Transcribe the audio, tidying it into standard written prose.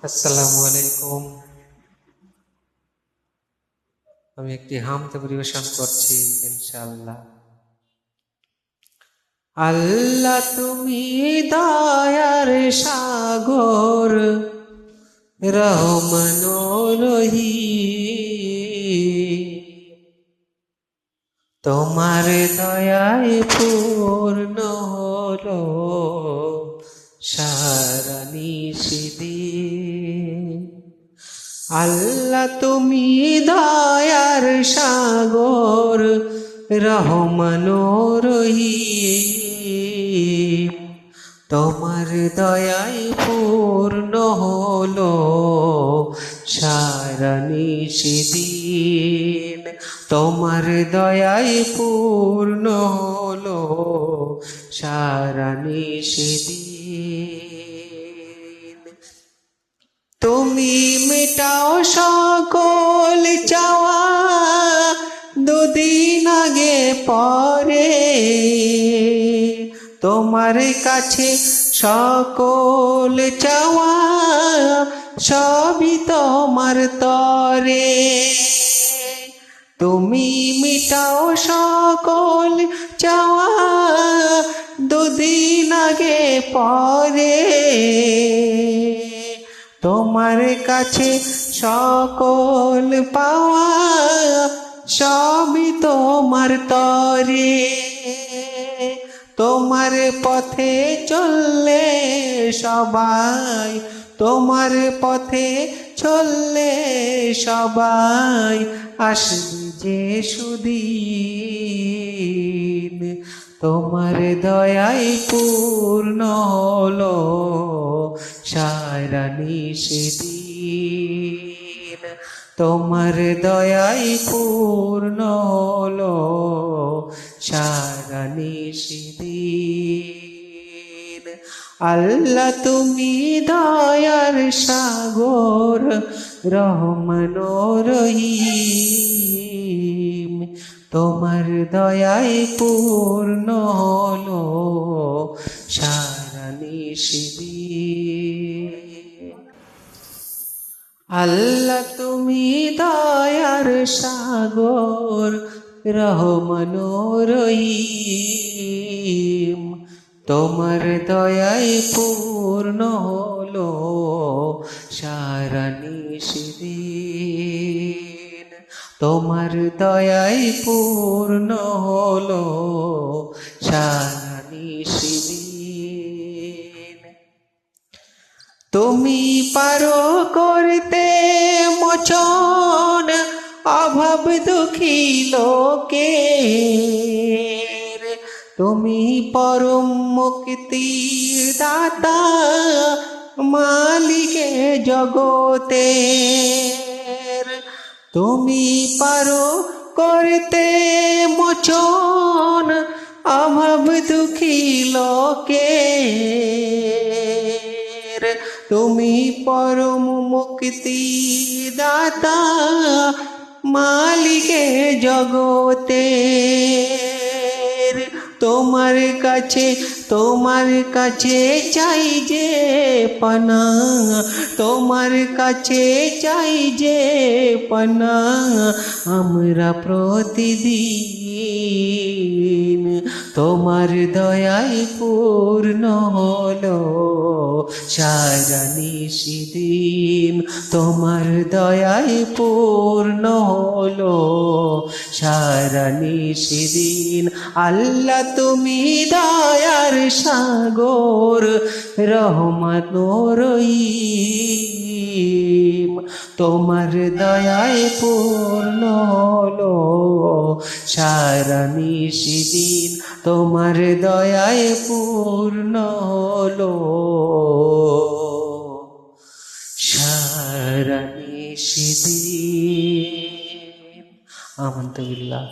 আসসালামু আলাইকুম। আমি একটি হামদ পরিবেশন করছি ইনশাআল্লাহ। আল্লাহ তুমি দয়ার সাগর, রহমান রহিম, তোমার দয়ায় পূর্ণ হলো সারা নিশিদিন। আল্লাহ তুমি দয়ার সাগর, রহমান রহিম, তোমার দয়ায় পূর্ণ হলো সারা নিশিদিন। তোমার দয়ায় পূর্ণ হলো সারা নিশিদিন। তুমি মেটাও সকল চাওয়া, দুদিন আগে পরে তোমার কাছে সকল চাওয়া, সবই তোমার তরে। তুমি মিটাও সকল চাওয়া, দুদিন আগে পরে তোমার কাছে সকল পাওয়া, সবই তোমার তরে। তোমার পথে চললে সবাই, তোমার পথে চললে সবাই, আসবে যে সুদিন। তোমার দয়ায় পূর্ণ হলো সারা নিশিদিন। তোমার দয়ায় পূর্ণ হলো সারা নিশিদিন। আল্লাহ তুমি দয়ার সাগর, রহমান রহিম, তোমার দয়ায় পূর্ণ হলো সারা নিশিদিন। আল্লাহ তুমি দয়ার সাগর, রহমান রহিম, তোমার দয়ায় পূর্ণ হলো সারা নিশিদিন। তোমার দয়ায় পূর্ণ হলো সারা নিশিদিন। তুমি পারো করতে মোচন অভাব দুঃখী লোকের, তুমি পরম মুক্তির দাতা, মালিকে জগতের। তুমি পারো করতে মোচন অভাব দুঃখী লোকের, তুমি পরম মুক্তি দাতা, মালিকে জগতের। তোমার কাছে চাই যে পানা, তোমার কাছে চাই যে পানা, আমরা প্রতিদিন। তোমার দয়ায় পূর্ণ হলো সারা নিশিদিন। তোমার দয়ায় পূর্ণ হলো সারা নিশিদিন। আল্লাহ তুমি দয়ার সাগর, রহমান রহিম, তোমার দয়ায় পূর্ণ হলো সারা নিশিদিন। তোমার দয়ায় পূর্ণ হলো সারা নিশিদিন। আমানতু বিল্লাহ।